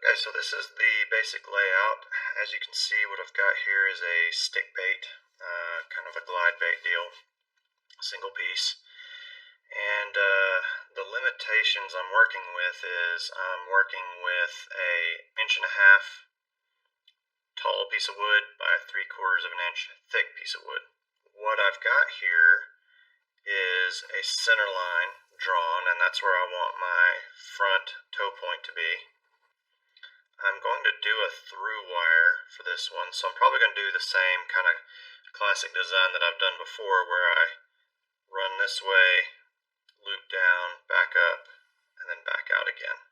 Okay, so this is the basic layout. As you can see, what I've got here is a stick bait, kind of a glide bait deal, single piece. And the limitations I'm working with is I'm working with a 1.5 inch tall piece of wood by 3/4 of an inch thick piece of wood. What I've got here is a center line drawn, and that's where I want my front toe point to be. I'm going to do a through wire for this one, so I'm probably going to do the same kind of classic design that I've done before, where I run this way, loop down, back up, and then back out again.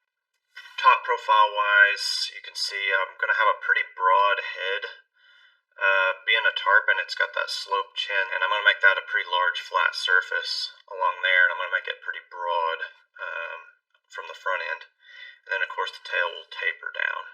Top profile wise, you can see I'm going to have a pretty broad head. Being a tarpon, it's got that sloped chin, and I'm going to make that a pretty large flat surface along there, and I'm going to make it pretty broad from the front end. And then of course the tail will taper down.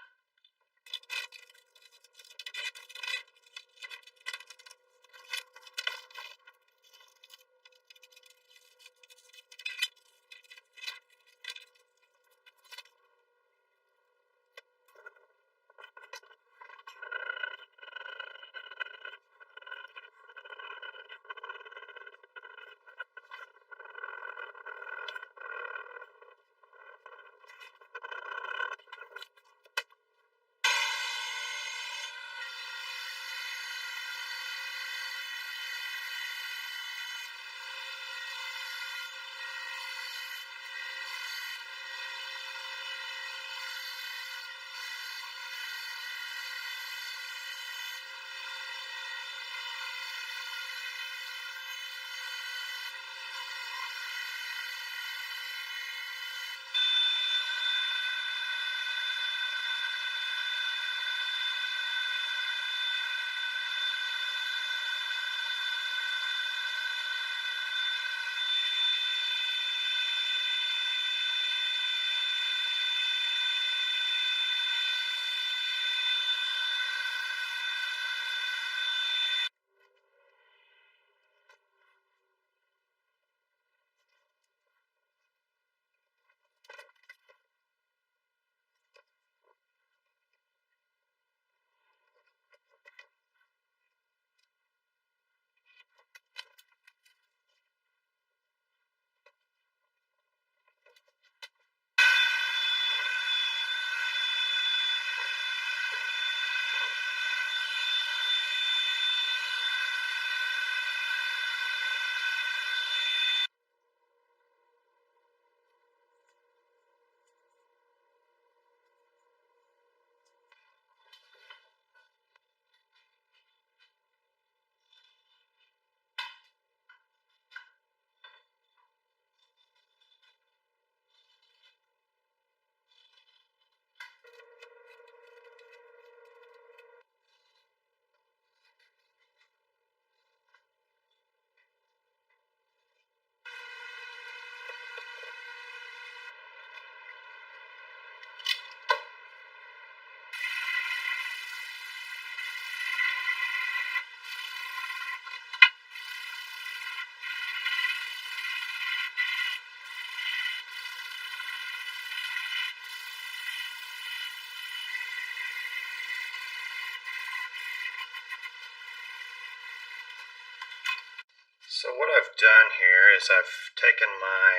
So what I've done here is I've taken my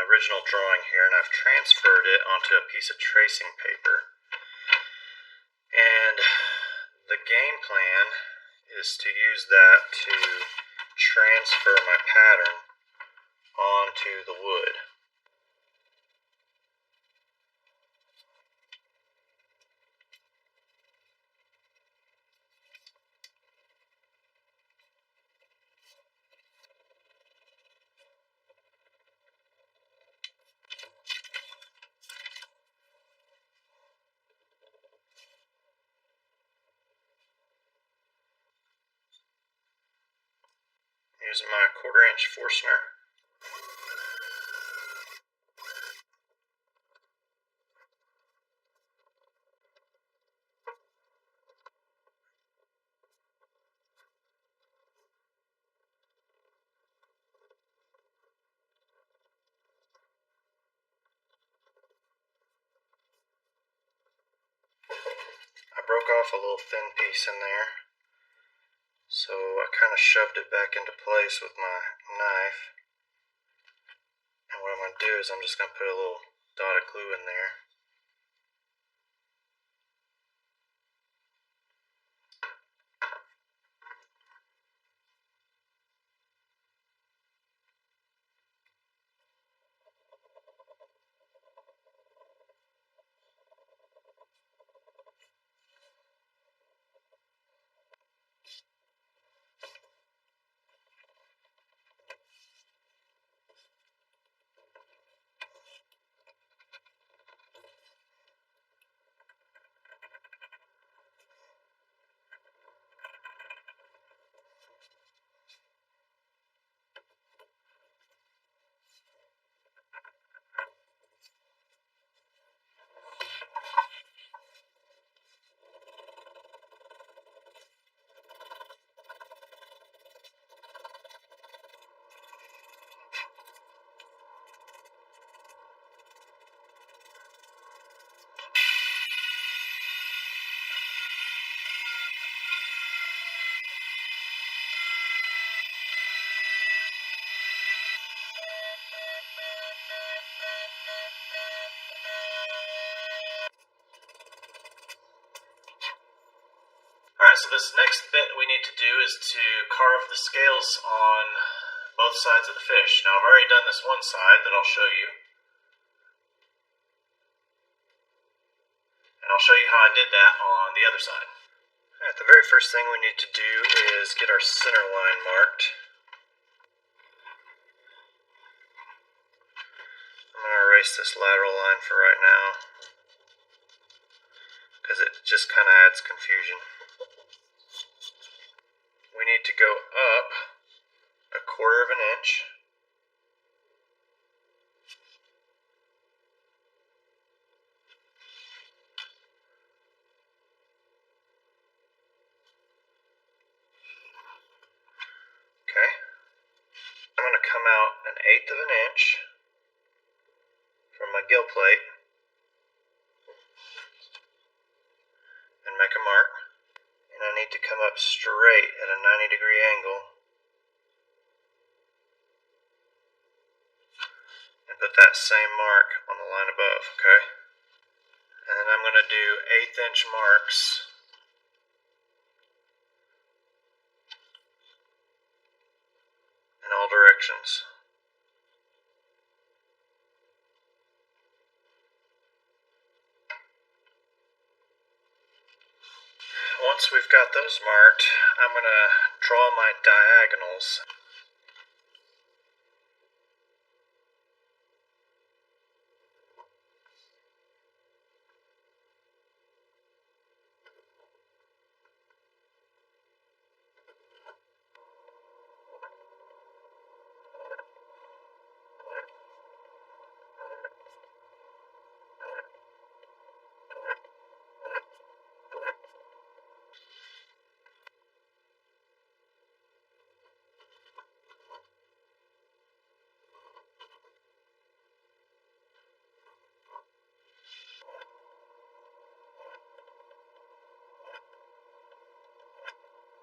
original drawing here and I've transferred it onto a piece of tracing paper. And the game plan is to use that to transfer my pattern onto the wood. Using my 1/4 inch Forstner. off a little thin piece in there. So I kind of shoved it back into place with my knife. And what I'm going to do is I'm just going to put a little dot of glue in there. Alright, so this next bit we need to do is to carve the scales on both sides of the fish. Now I've already done this one side that I'll show you. And I'll show you how I did that on the other side. Alright, the very first thing we need to do is get our center line marked. I'm going to erase this lateral line for right now, because it just kind of adds confusion. We need to go up 1/4 of an inch. Okay. I'm going to come out 1/8 of an inch from my gill plate and make a mark. And I need to come up straight at a 90-degree angle and put that same mark on the line above, okay? And then I'm going to do 1/8 inch marks in all directions. Once we've got those marked, I'm going to draw my diagonals.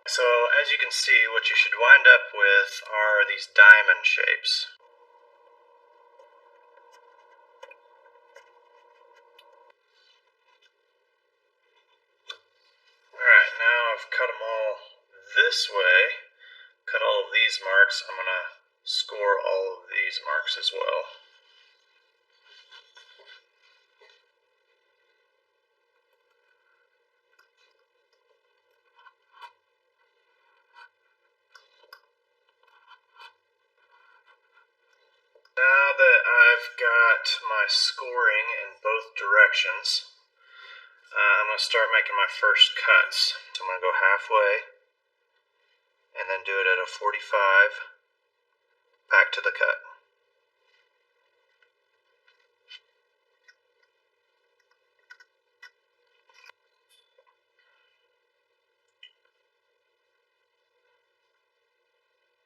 So as you can see, what you should wind up with are these diamond shapes. Alright, now I've cut them all this way, cut all of these marks. I'm going to score all of these marks as well. Now that I've got my scoring in both directions, I'm going to start making my first cuts. So I'm going to go halfway and then do it at a 45 back to the cut.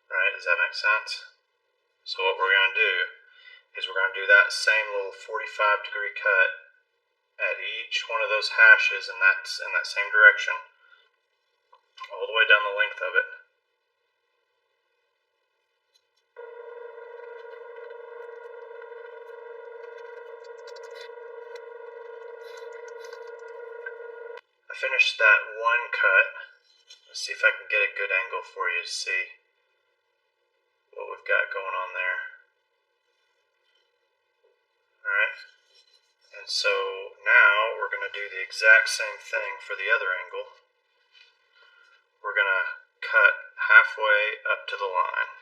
Alright, does that make sense? So what we're going to do is we're going to do that same little 45-degree cut at each one of those hashes, and that's in that same direction, all the way down the length of it. I finished that one cut. Let's see if I can get a good angle for you to see what we've got going on there. Alright, and so now we're going to do the exact same thing for the other angle. We're going to cut halfway up to the line.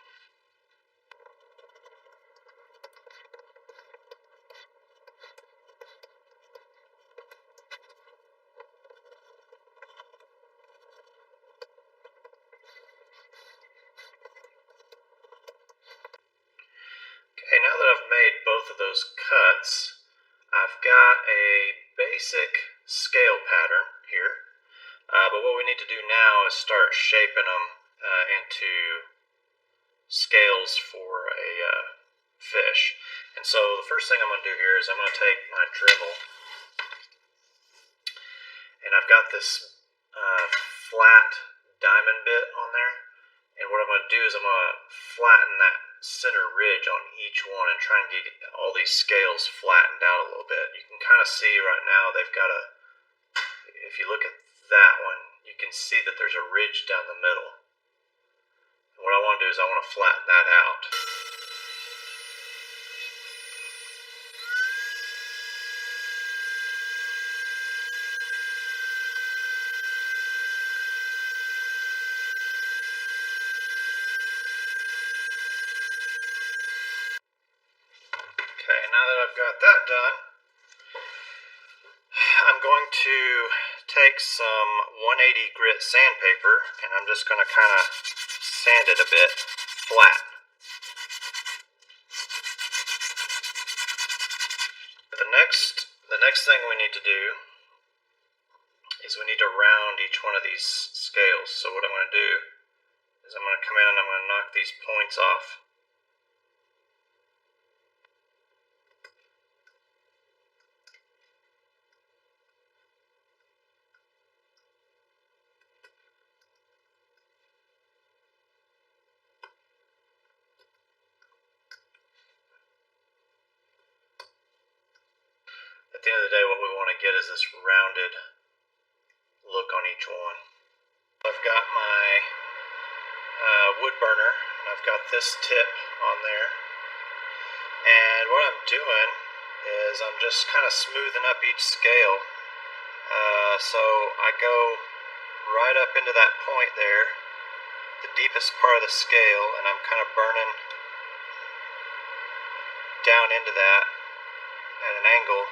Okay, now that I've made both of those cuts, I've got a basic scale pattern here, but what we need to do now is start shaping them into scales for a fish. And so the first thing I'm going to do here is I'm going to take my Dremel, and I've got this flat diamond bit on there, and what I'm going to do is I'm going to flatten that center ridge on each one and try and get all these scales flattened out a little bit. You can kind of see right now they've got if you look at that one, you can see that there's a ridge down the middle. And what I want to do is I want to flatten that out. Okay, now that I've got that done, I'm going to take some 180 grit sandpaper and I'm just going to kind of sand it a bit flat. The next thing we need to do is we need to round each one of these scales. So what I'm going to do is I'm going to come in and I'm going to knock these points off. At the end of the day, what we want to get is this rounded look on each one. I've got my wood burner, and I've got this tip on there. And what I'm doing is I'm just kind of smoothing up each scale. So I go right up into that point there, the deepest part of the scale, and I'm kind of burning down into that at an angle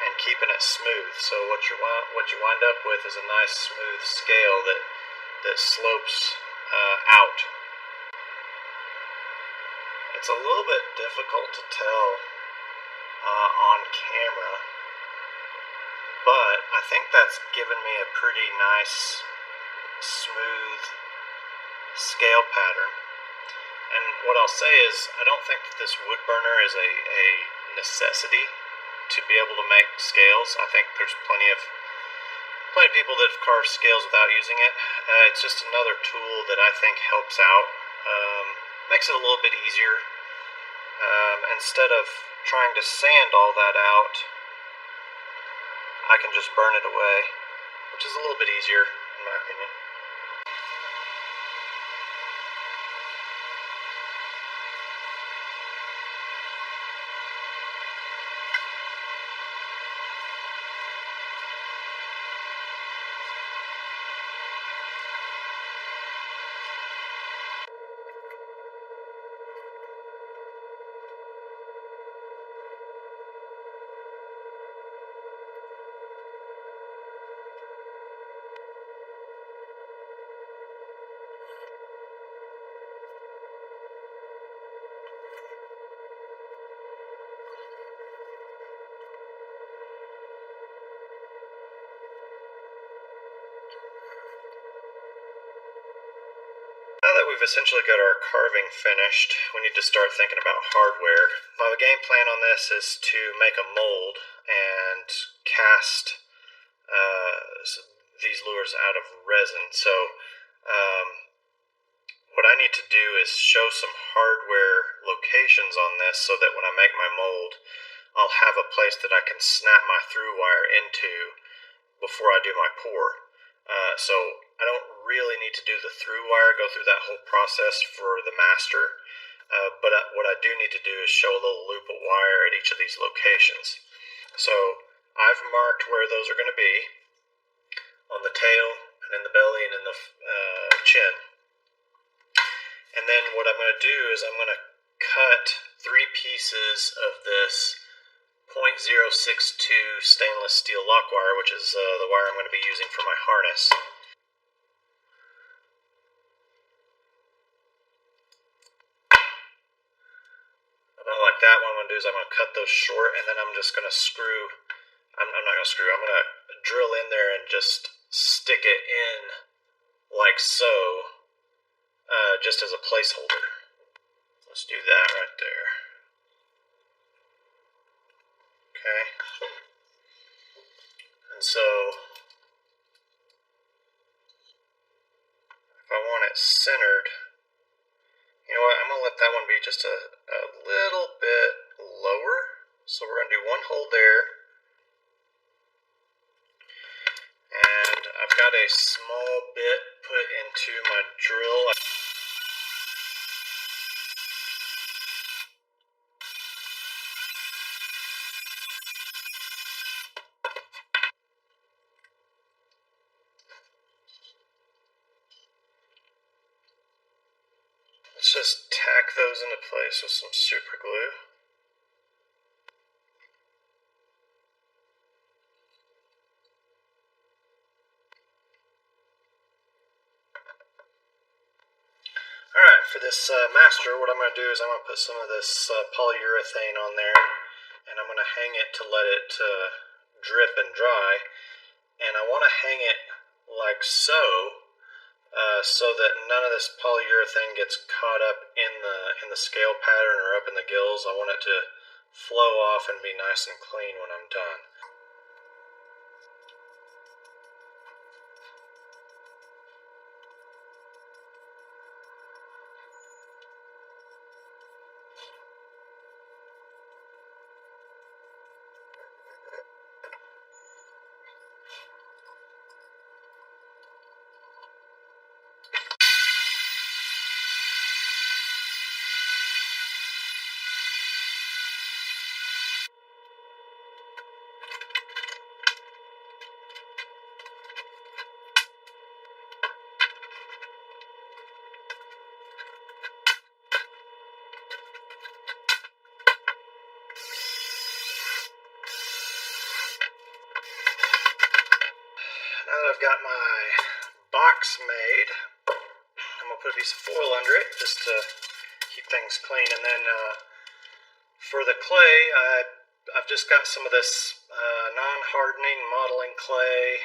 and keeping it smooth. So what you wind up with is a nice smooth scale that slopes out. It's a little bit difficult to tell on camera, but I think that's given me a pretty nice smooth scale pattern. And what I'll say is I don't think that this wood burner is a necessity to be able to make scales. I think there's plenty of people that have carved scales without using it. It's just another tool that I think helps out, makes it a little bit easier. Instead of trying to sand all that out, I can just burn it away, which is a little bit easier in my opinion. we've essentially got our carving finished, we need to start thinking about hardware. Now, the game plan on this is to make a mold and cast these lures out of resin. So what I need to do is show some hardware locations on this so that when I make my mold, I'll have a place that I can snap my through wire into before I do my pour. So I don't really need to do the through wire, go through that whole process for the master, but what I do need to do is show a little loop of wire at each of these locations. So I've marked where those are going to be on the tail and in the belly and in the chin. And then what I'm going to do is I'm going to cut 3 pieces of this .062 stainless steel lock wire, which is the wire I'm going to be using for my harness. About like that, what I'm going to do is I'm going to cut those short, and then I'm just going to screw, I'm not going to screw, I'm going to drill in there and just stick it in like so, just as a placeholder. Let's do that right there. Okay. And so, if I want it centered, you know what, I'm going to let that one be just a little bit lower. So we're going to do 1 hole there. And I've got a small bit put into my drill. Let's just tack those into place with some super glue. Alright, for this master, what I'm going to do is I'm going to put some of this polyurethane on there, and I'm going to hang it to let it drip and dry. And I want to hang it like so, so that none of this polyurethane gets caught up in the scale pattern or up in the gills. I want it to flow off and be nice and clean when I'm done. Now that I've got my box made, I'm going to put a piece of foil under it just to keep things clean. And then for the clay, I've just got some of this non-hardening modeling clay.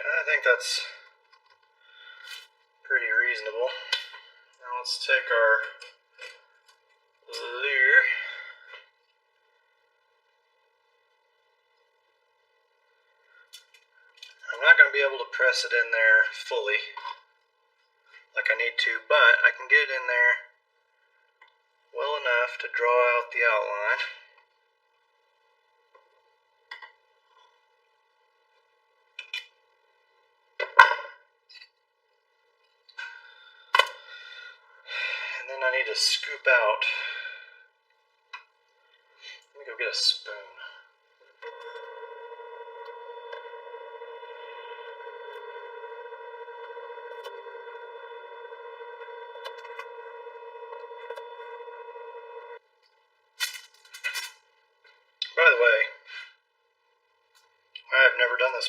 I think that's pretty reasonable. Now let's take our lure. I'm not going to be able to press it in there fully like I need to, but I can get it in there well enough to draw out the outline. And then I need to scoop out. Let me go get a spoon.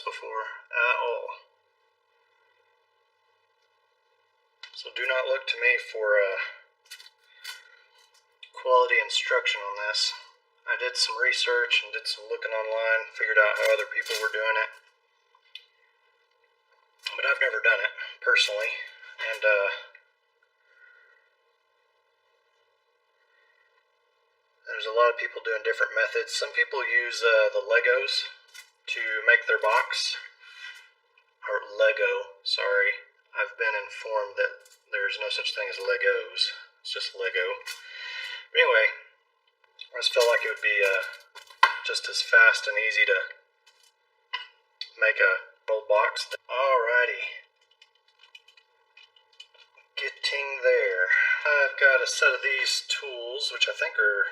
this before at all. So do not look to me for quality instruction on this. I did some research and did some looking online, figured out how other people were doing it. But I've never done it personally, and there's a lot of people doing different methods. Some people use the Legos to make their box, or Lego, sorry. I've been informed that there's no such thing as Legos, it's just Lego. But anyway, I just felt like it would be just as fast and easy to make a old box. Alrighty. Getting there. I've got a set of these tools, which I think are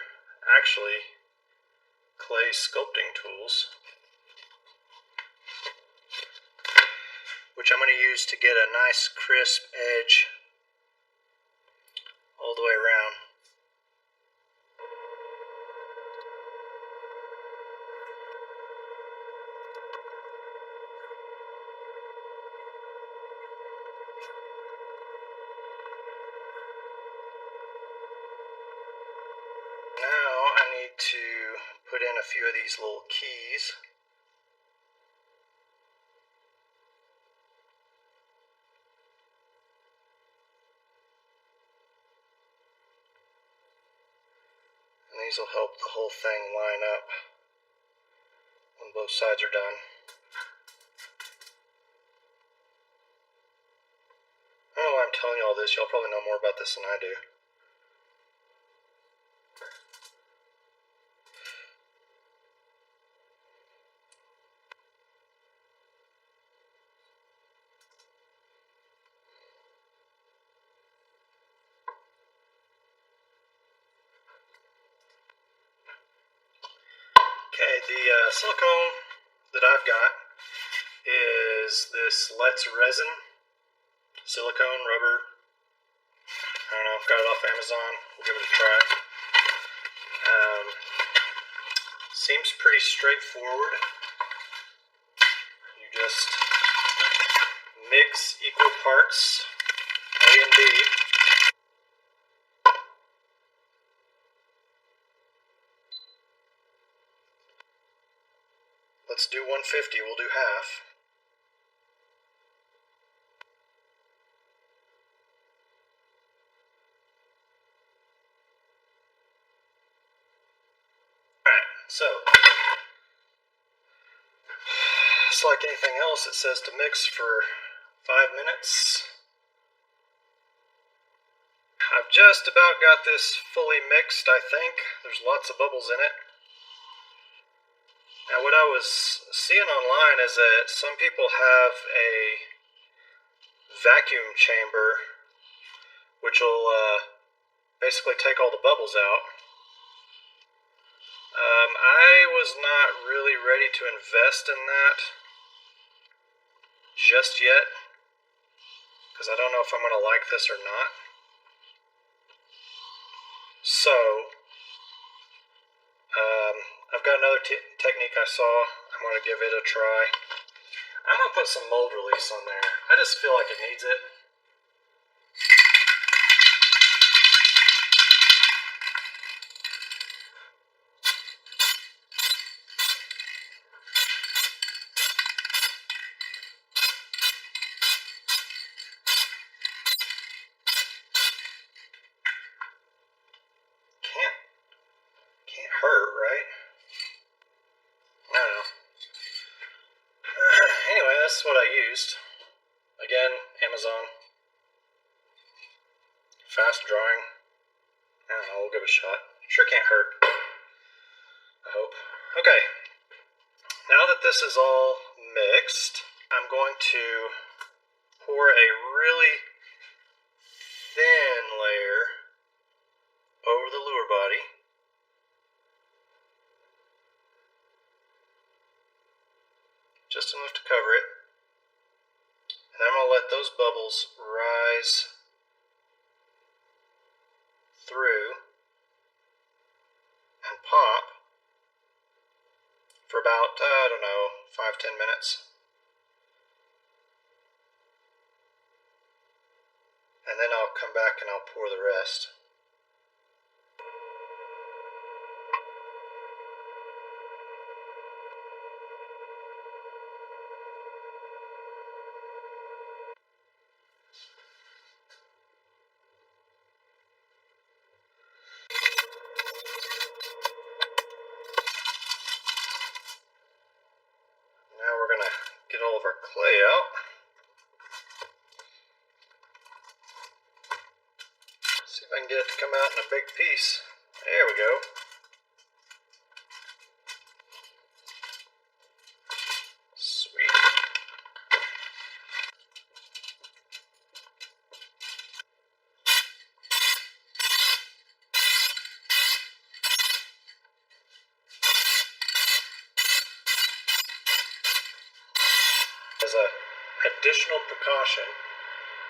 actually clay sculpting tools, which I'm going to use to get a nice crisp edge all the way around. Now I need to put in a few of these little keys. And these will help the whole thing line up when both sides are done. I don't know why I'm telling you all this. Y'all probably know more about this than I do. Okay, the silicone that I've got is this Let's Resin silicone rubber. I don't know, got it off Amazon. We'll give it a try. Seems pretty straightforward. You just mix equal parts A and B. Let's do 150, we'll do half. Alright, so, just like anything else, it says to mix for 5 minutes. I've just about got this fully mixed, I think. There's lots of bubbles in it. Now what I was seeing online is that some people have a vacuum chamber which will basically take all the bubbles out. I was not really ready to invest in that just yet, because I don't know if I'm going to like this or not. So, I've got another technique I saw. I'm going to give it a try. I'm going to put some mold release on there. I just feel like it needs it. Can't hurt, right? I don't know. Anyway, that's what I used. Again, Amazon. Fast drying. I don't know, we'll give it a shot. Sure can't hurt. I hope. Okay. Now that this is all mixed, I'm going to pour a really thin layer over the lure body. Just enough to cover it. And I'm going to let those bubbles rise through and pop for about, I don't know, 5-10 minutes. and then I'll come back and I'll pour the rest. Now we're going to get all of our clay out. See if I can get it to come out in a big piece. There we go. Sweet. As an additional precaution,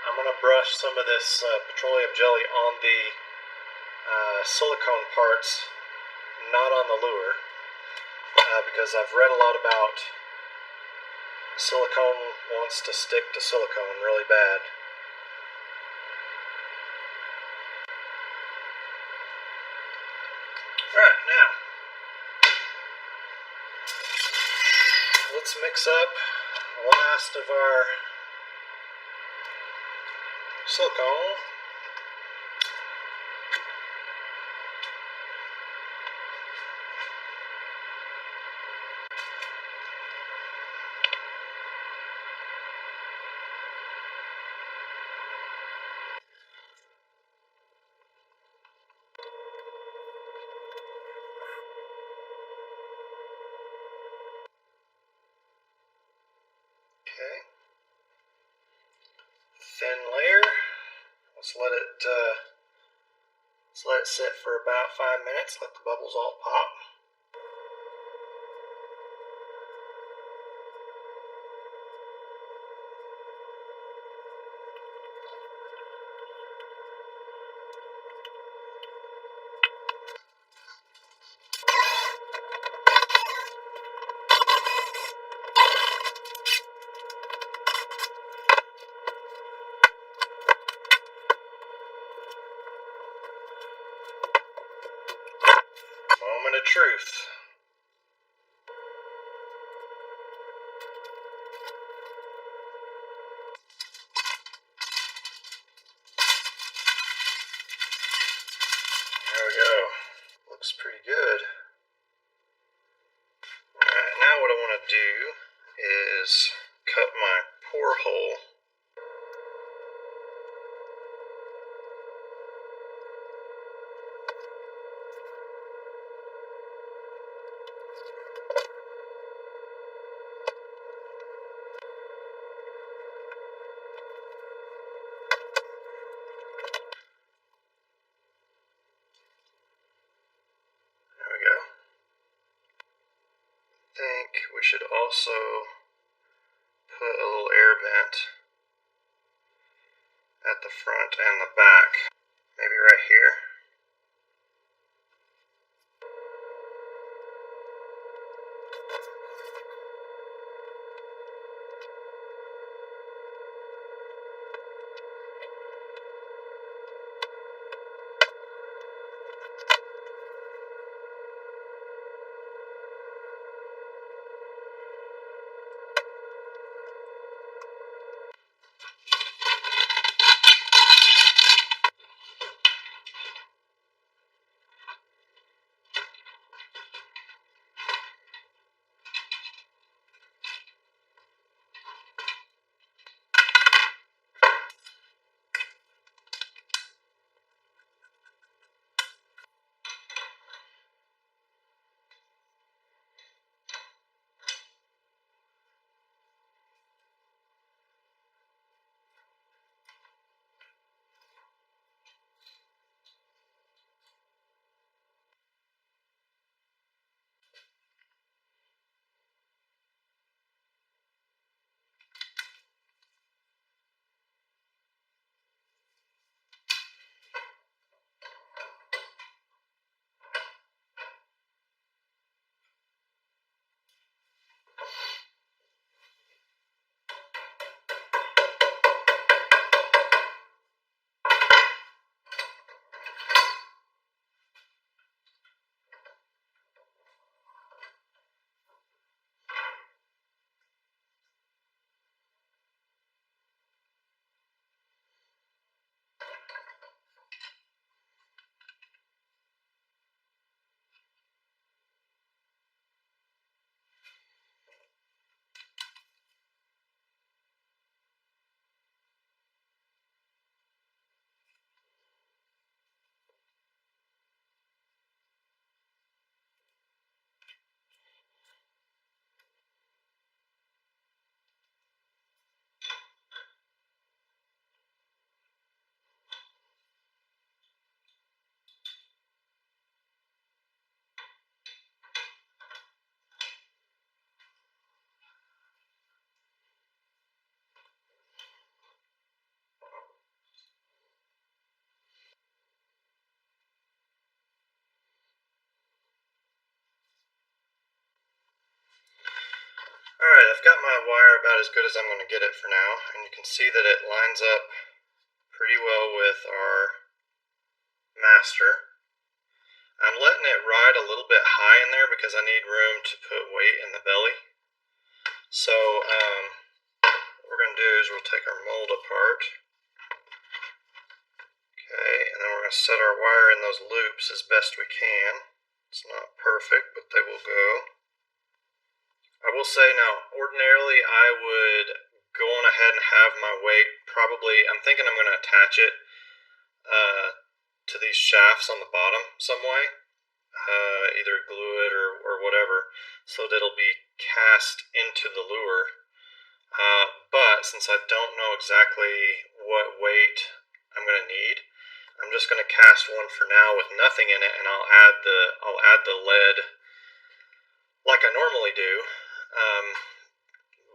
I'm going to brush some of this petroleum jelly on the silicone parts, not on the lure, because I've read a lot about silicone wants to stick to silicone really bad. Alright, now let's mix up the last of our silicone. Okay, thin layer. Let's let it sit for about 5 minutes. Let the bubbles all pop. Moment of truth. There we go. Looks pretty good. Alright, now what I want to do is cut my pour hole. There we go. I think we should also put a little air vent at the front and the back. Maybe right here. Alright, I've got my wire about as good as I'm going to get it for now, and you can see that it lines up pretty well with our master. I'm letting it ride a little bit high in there because I need room to put weight in the belly. So what we're going to do is we'll take our mold apart. Okay, and then we're going to set our wire in those loops as best we can. It's not perfect, but they will go. I will say now, ordinarily I would go on ahead and have my weight probably, I'm thinking I'm going to attach it to these shafts on the bottom some way, either glue it or whatever, so that it'll be cast into the lure. But since I don't know exactly what weight I'm going to need, I'm just going to cast one for now with nothing in it, and I'll add the lead like I normally do.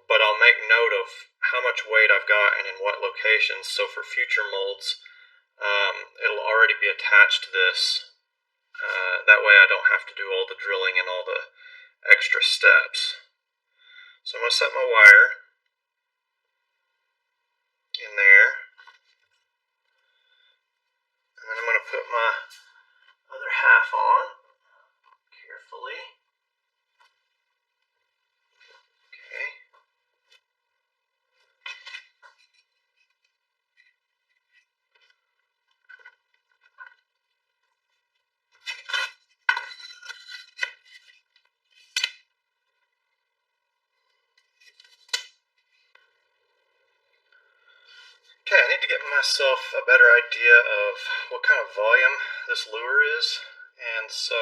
But I'll make note of how much weight I've got and in what locations, so for future molds, it'll already be attached to this. That way I don't have to do all the drilling and all the extra steps. So I'm going to set my wire in there, and then I'm going to put my other half on carefully. Okay. Okay, I need to get myself a better idea of what kind of volume this lure is, and so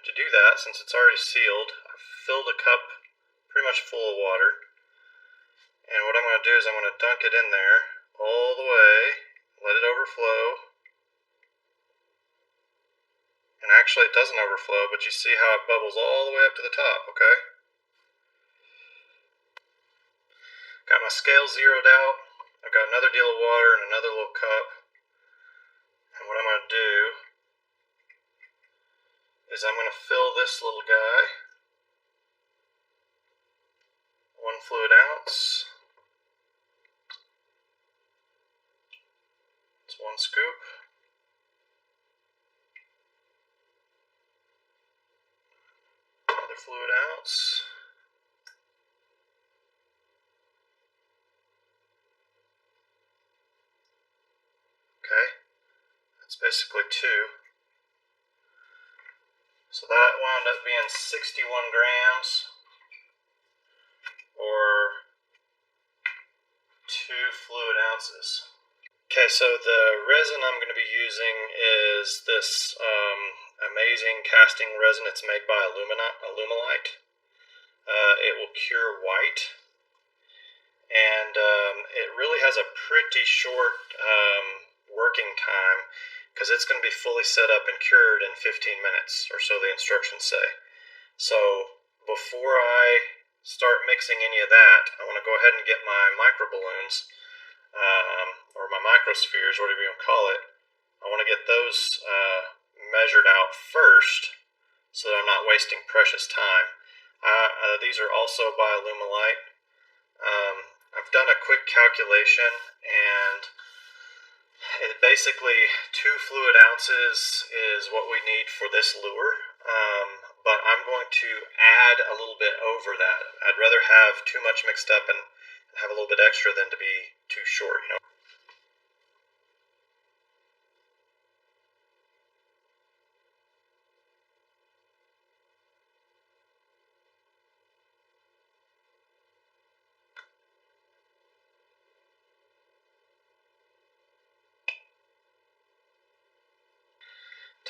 to do that, since it's already sealed, I've filled a cup pretty much full of water, and what I'm going to do is I'm going to dunk it in there all the way, let it overflow, and actually it doesn't overflow, but you see how it bubbles all the way up to the top, okay? Got my scale zeroed out. I've got another deal of water and another little cup. And what I'm going to do is I'm going to fill this little guy, 1 fluid ounce. It's 1 scoop. Another fluid ounce. Okay, that's basically 2. So that wound up being 61 grams, or 2 fluid ounces. Okay, so the resin I'm going to be using is this amazing casting resin. It's made by Alumilite. It will cure white, and it really has a pretty short working time because it's going to be fully set up and cured in 15 minutes, or so the instructions say. So before I start mixing any of that, I want to go ahead and get my micro balloons, or my microspheres, whatever you want to call it. I want to get those measured out first so that I'm not wasting precious time. These are also by Alumilite. I've done a quick calculation, and basically 2 fluid ounces is what we need for this lure, but I'm going to add a little bit over that. I'd rather have too much mixed up and have a little bit extra than to be too short, you know.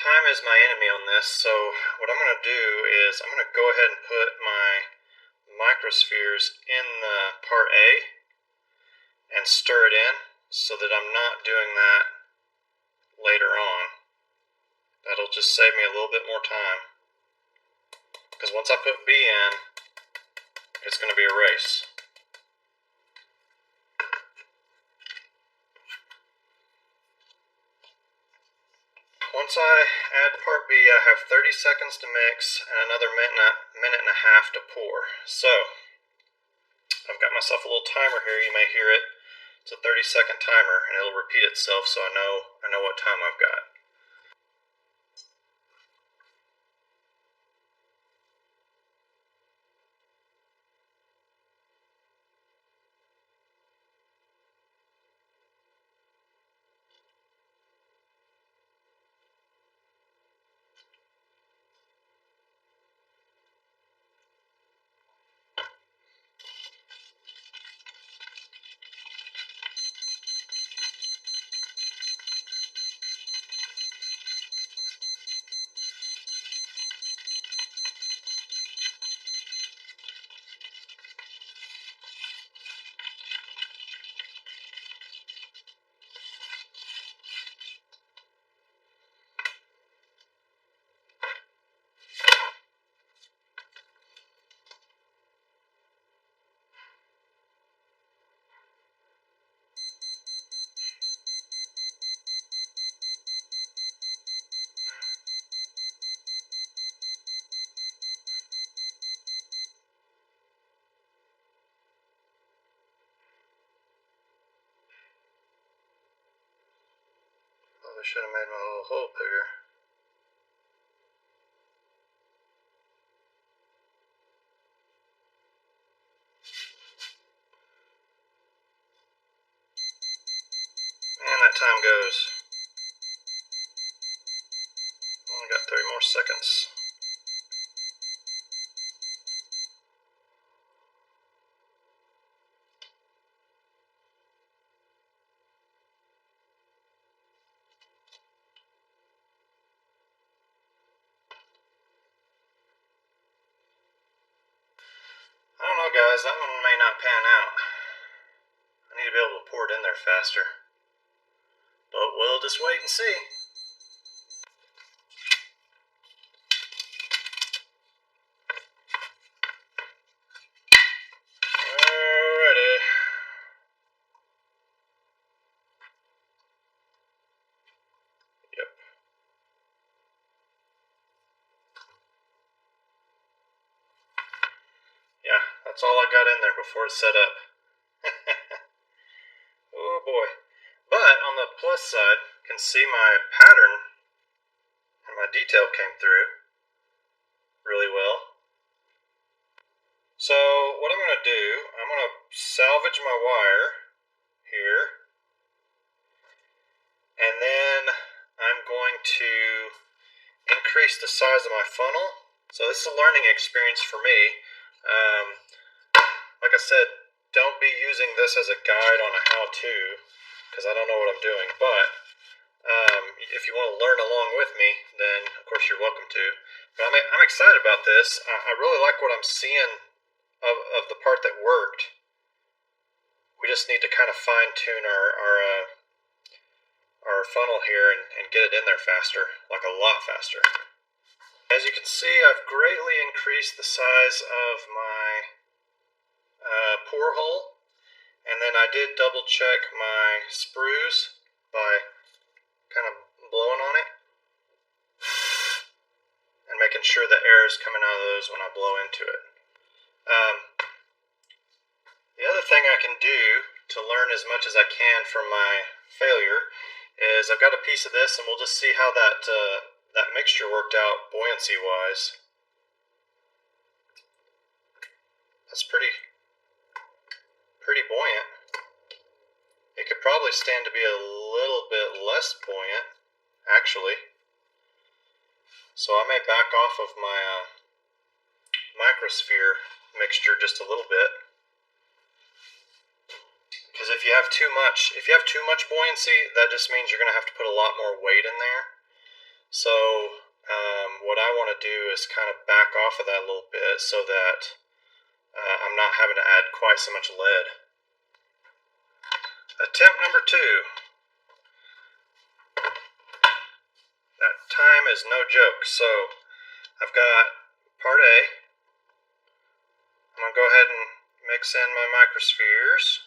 Time is my enemy on this, so what I'm going to do is I'm going to go ahead and put my microspheres in the part A and stir it in so that I'm not doing that later on. That'll just save me a little bit more time, because once I put B in, it's going to be a race. Once I add part B, I have 30 seconds to mix and another minute and a half to pour. So myself a little timer here. You may hear it. It's a 30-second timer, and it'll repeat itself so I know what time I've got. Probably should have made my little hole bigger. And that time goes. Only got 30 more seconds. I don't know, guys, that one may not pan out. I need to be able to pour it in there faster. But we'll just wait and see. Alrighty. Yep. Yeah, that's all I got in there before it's set up. Oh boy. But on the plus side, you can see my pattern and my detail came through really well. So what I'm going to do, I'm going to salvage my wire here, and then I'm going to increase the size of my funnel. So this is a learning experience for me. Like I said, don't be using this as a guide on a how-to, because I don't know what I'm doing, but if you want to learn along with me, then of course you're welcome to. But I'm excited about this. I really like what I'm seeing of the part that worked. We just need to kind of fine-tune our funnel here and get it in there faster, like a lot faster. As you can see, I've greatly increased the size of my pour hole, and then I did double check my sprues by kind of blowing on it and making sure the air is coming out of those when I blow into it. The other thing I can do to learn as much as I can from my failure is I've got a piece of this, and we'll just see how that mixture worked out buoyancy wise. That's pretty buoyant. It could probably stand to be a little bit less buoyant, actually. So I may back off of my microsphere mixture just a little bit. Because if you have too much buoyancy, that just means you're going to have to put a lot more weight in there. So what I want to do is kind of back off of that a little bit so that I'm not having to add quite so much lead. Attempt number 2. That time is no joke. So I've got part A. I'm going to go ahead and mix in my microspheres.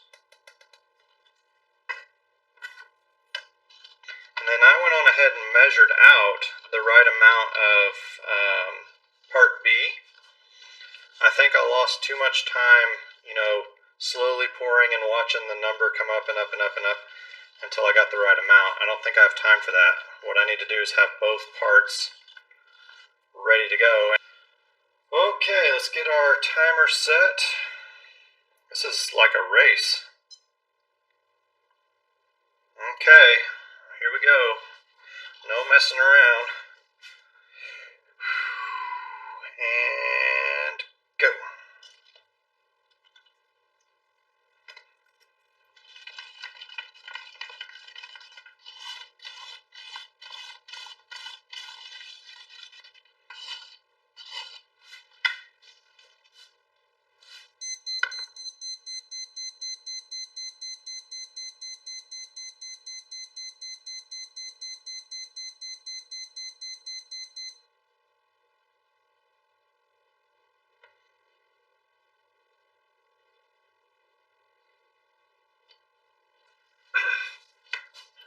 And then I went on ahead and measured out the right amount of part B. I think I lost too much time, slowly pouring and watching the number come up and up and up and up until I got the right amount. I don't think I have time for that. What I need to do is have both parts ready to go. Okay, let's get our timer set. This is like a race. Okay, here we go. No messing around. And go.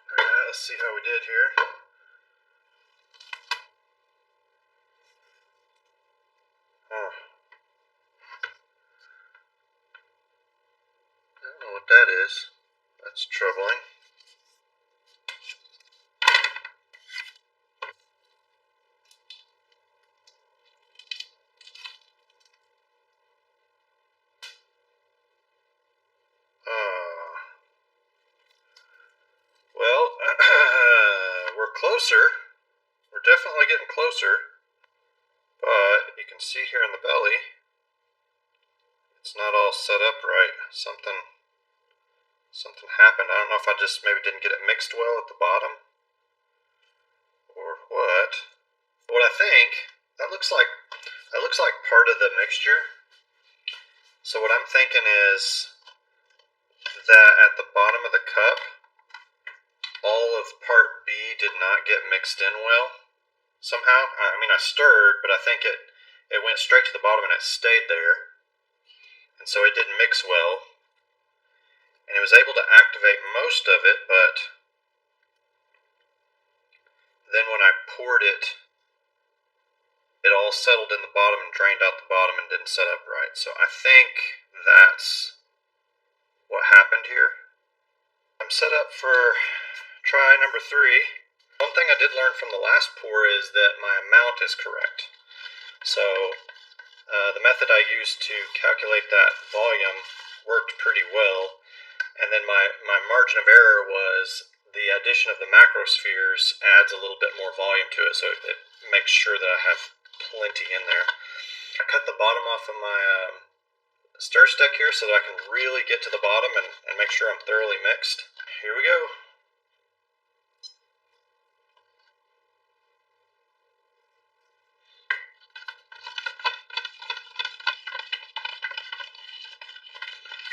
Alright, let's see how we did here. Oh. I don't know what that is. That's troubling. Well, we're closer. We're definitely getting closer. But you can see here in the belly, it's not all set up right. Something happened. I don't know if I just maybe didn't get it mixed well at the bottom or what. What I think, that looks like part of the mixture. So what I'm thinking is that at the bottom of the cup, all of part B did not get mixed in well somehow. I mean, I stirred, but I think it went straight to the bottom and it stayed there. And so it didn't mix well. And it was able to activate most of it, but then when I poured it, it all settled in the bottom and drained out the bottom and didn't set up right. So I think that's what happened here. I'm set up for try number 3. One thing I did learn from the last pour is that my amount is correct. So the method I used to calculate that volume worked pretty well. And then my margin of error was the addition of the macrospheres adds a little bit more volume to it, so it makes sure that I have plenty in there. I cut the bottom off of my stir stick here so that I can really get to the bottom and make sure I'm thoroughly mixed. Here we go.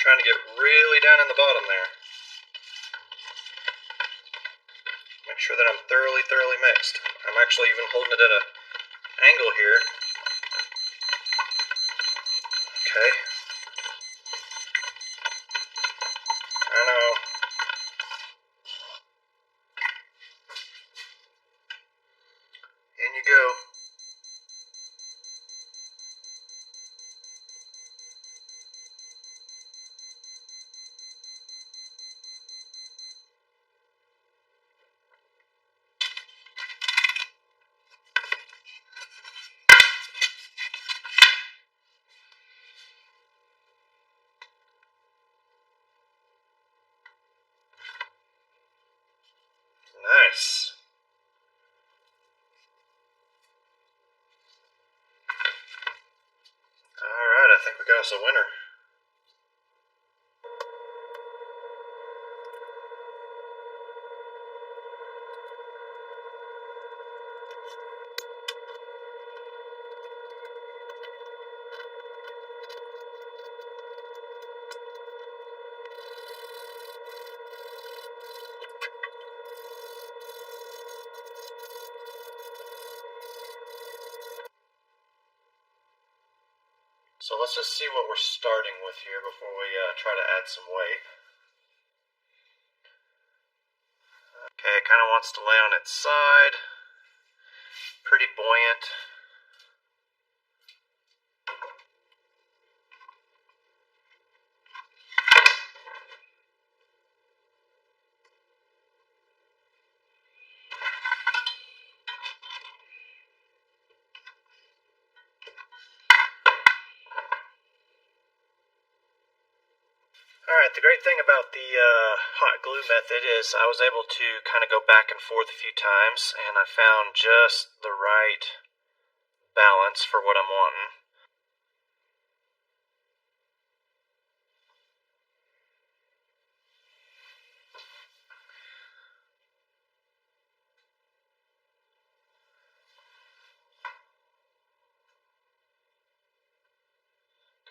Trying to get really down in the bottom there. Make sure that I'm thoroughly mixed. I'm actually even holding it at an angle here. Okay. I know. In you go. Nice. Alright, I think we got us a winner. So let's just see what we're starting with here before we try to add some weight. Okay, it kind of wants to lay on its side. Pretty buoyant. Alright, the great thing about the hot glue method is I was able to kind of go back and forth a few times, and I found just the right balance for what I'm wanting.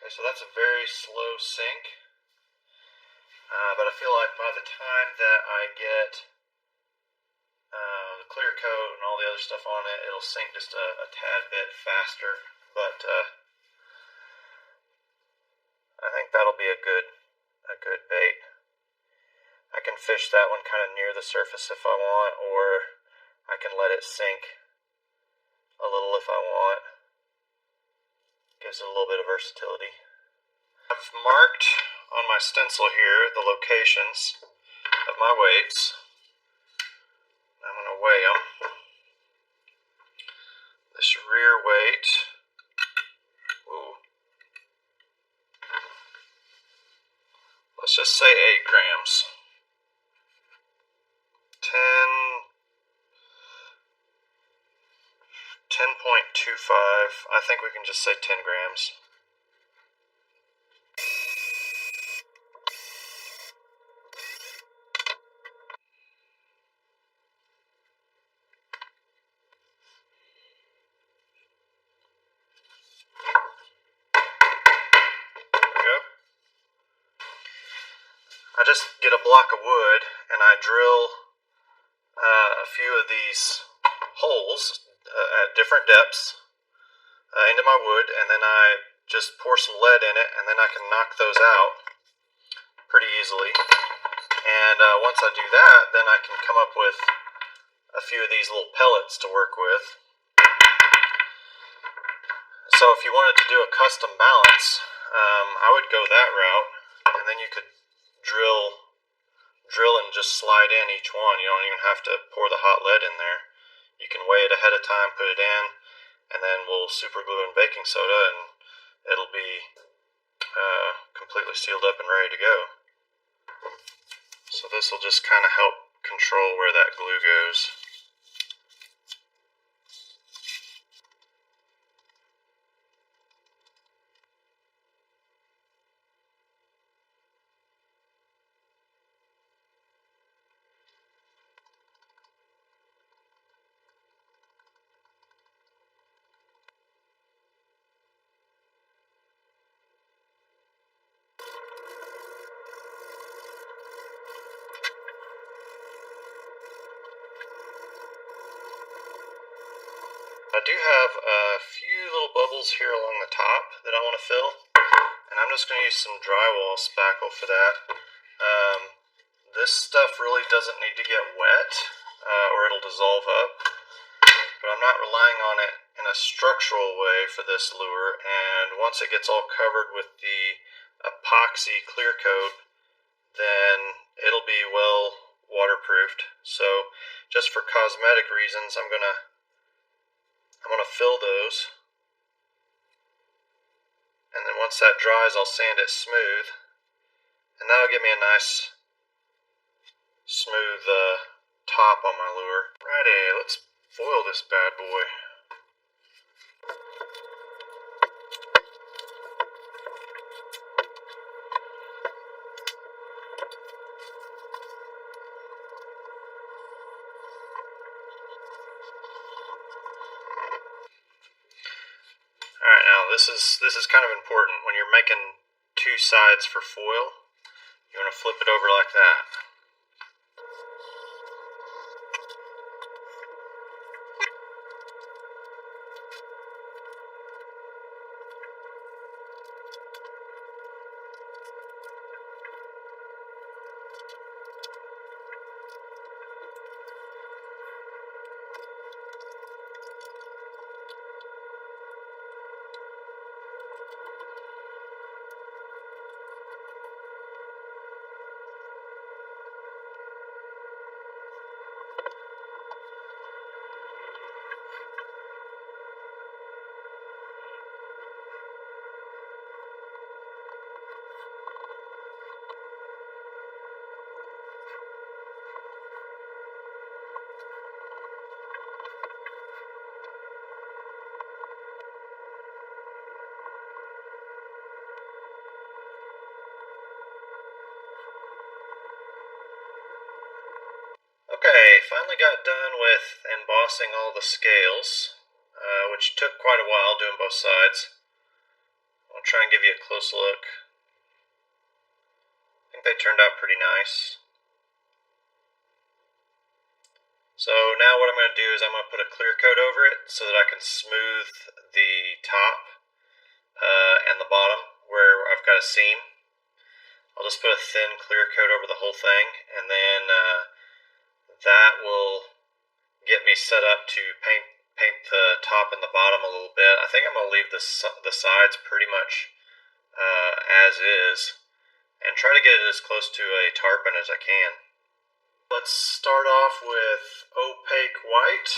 Okay, so that's a very slow sink, but I feel like by the time that I get the clear coat and all the other stuff on it, it'll sink just a tad bit faster, but I think that'll be a good bait. I can fish that one kind of near the surface if I want, or I can let it sink a little if I want. Gives it a little bit of versatility. I've marked on my stencil here the locations of my weights. I'm going to weigh them. This rear weight, let's just say 8 grams. 10.25. I think we can just say 10 grams. I just get a block of wood and I drill a few of these holes at different depths into my wood, and then I just pour some lead in it, and then I can knock those out pretty easily. And once I do that, then I can come up with a few of these little pellets to work with. So if you wanted to do a custom balance, I would go that route, and then you could drill and just slide in each one. You don't even have to pour the hot lead in there. You can weigh it ahead of time, put it in, and then we'll super glue in baking soda, and it'll be completely sealed up and ready to go. So this will just kind of help control where that glue goes. I do have a few little bubbles here along the top that I want to fill, and I'm just going to use some drywall spackle for that. This stuff really doesn't need to get wet or it'll dissolve up, but I'm not relying on it in a structural way for this lure, and once it gets all covered with the epoxy clear coat, then it'll be well waterproofed. So just for cosmetic reasons, I'm gonna fill those, and then once that dries, I'll sand it smooth, and that'll give me a nice smooth top on my lure. Righty, let's foil this bad boy. Alright, now this is kind of important. When you're making two sides for foil, you want to flip it over like that. finally got done with embossing all the scales, which took quite a while doing both sides. I'll try and give you a close look. I think they turned out pretty nice. So now what I'm going to do is I'm going to put a clear coat over it so that I can smooth the top and the bottom where I've got a seam. I'll just put a thin clear coat over the whole thing, and then that will get me set up to paint the top and the bottom a little bit. I think I'm going to leave the sides pretty much as is and try to get it as close to a tarpon as I can. Let's start off with opaque white.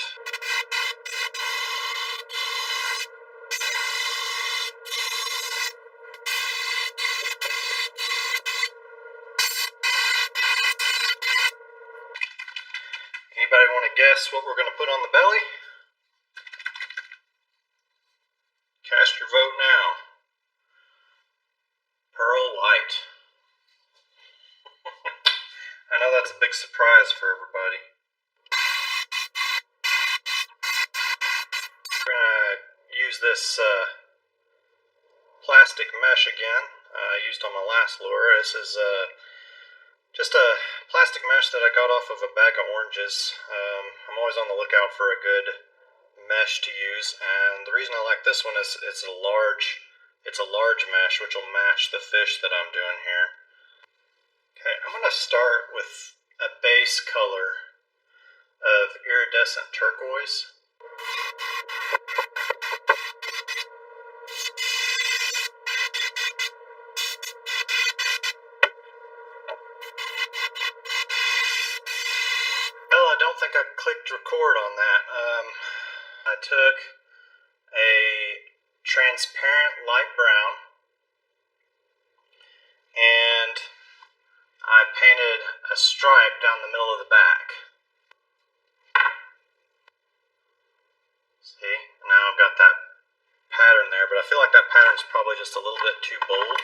Anybody want to guess what we're going to put on the belly? Cast your vote now. Pearl white. I know that's a big surprise for everybody. We're going to use this plastic mesh again, used on my last lure. This is just a plastic mesh that I got off of a bag of oranges. I'm always on the lookout for a good mesh to use, and the reason I like this one is it's a large mesh which will match the fish that I'm doing here. Okay, I'm going to start with a base color of iridescent turquoise. Well, I don't think I clicked record on that. I took a transparent light brown and I painted a stripe down the middle of the back. See, now I've got that pattern there, but I feel like that pattern's probably just a little bit too bold.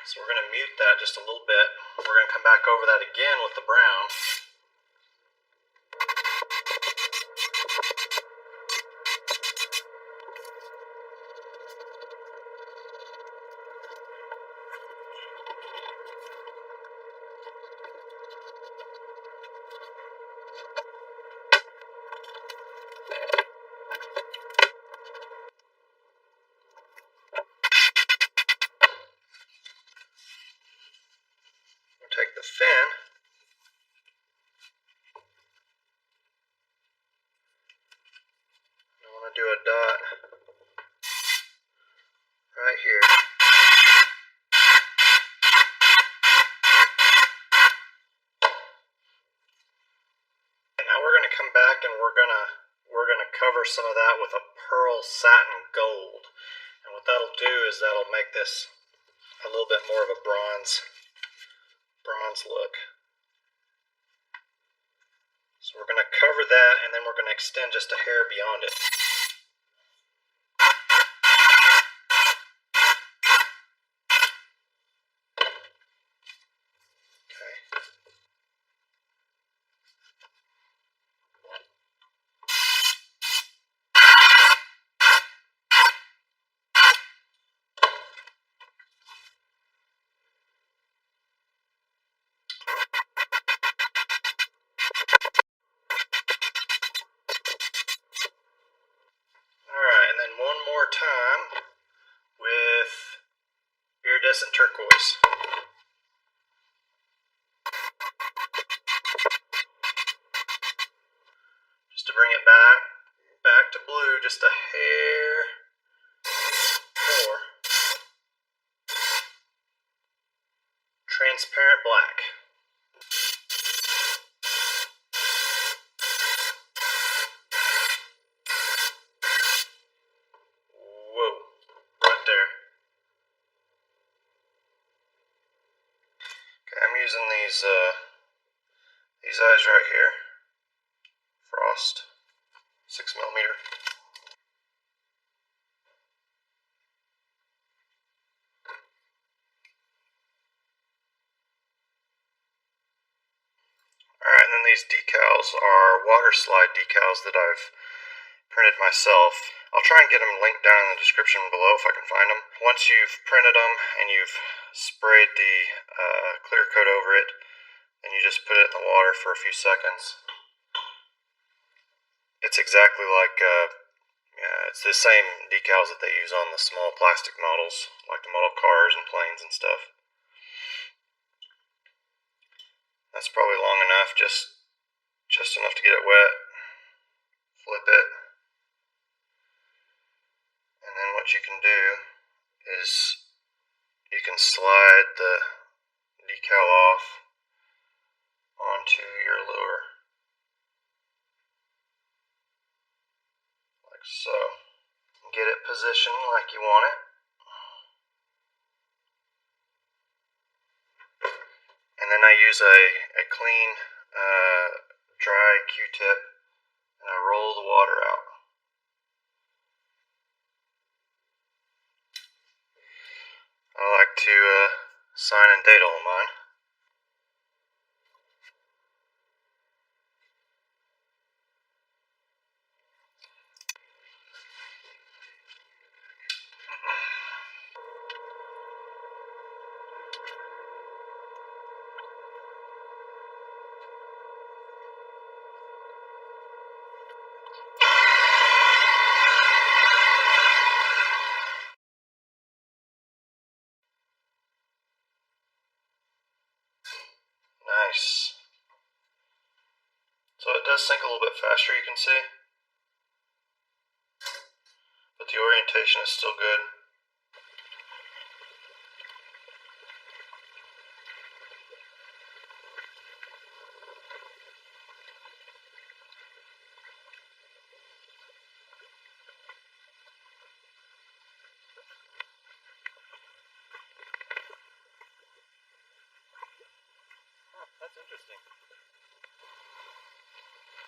So we're going to mute that just a little bit. We're going to come back over that again with the brown. Take the fin, I want to do a dot right here. And now we're going to come back and we're going to cover some of that with a pearl satin gold. And what that'll do is that'll make this a little bit more of a bronze look. So we're going to cover that and then we're going to extend just a hair beyond it. Okay. Alright, and then one more time with iridescent turquoise. Just to bring it back to blue, just a hair more. Transparent black. Whoa, right there. Okay, I'm using these eyes right here. Frost, 6mm. these decals are water slide decals that I've printed myself. I'll try and get them linked down in the description below if I can find them. Once you've printed them and you've sprayed the clear coat over it, then you just put it in the water for a few seconds. It's exactly like, it's the same decals that they use on the small plastic models, like the model cars and planes and stuff. That's probably long enough, just enough to get it wet. Flip it. And then what you can do is you can slide the decal off onto your lure, like so. Get it positioned like you want it. And then I use a clean, dry Q-tip, and I roll the water out. I like to sign and date all of mine. Nice. So it does sink a little bit faster, you can see, but the orientation is still good. That's interesting.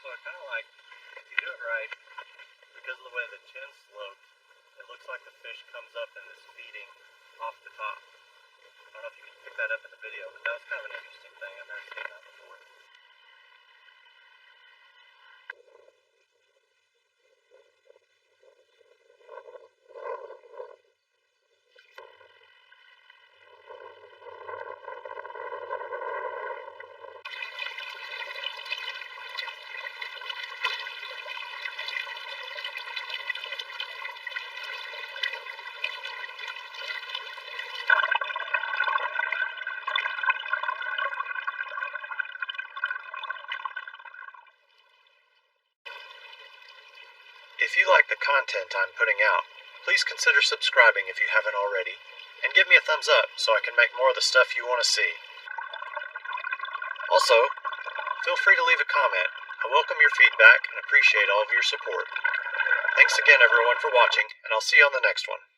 So I kind of like, if you do it right, because of the way the chin sloped, it looks like the fish comes up and is feeding off the top. I don't know if you can pick that up in the video, but that was kind of an interesting thing. I've never seen that before. If you like the content I'm putting out, please consider subscribing if you haven't already, and give me a thumbs up so I can make more of the stuff you want to see. Also, feel free to leave a comment. I welcome your feedback and appreciate all of your support. Thanks again everyone for watching, and I'll see you on the next one.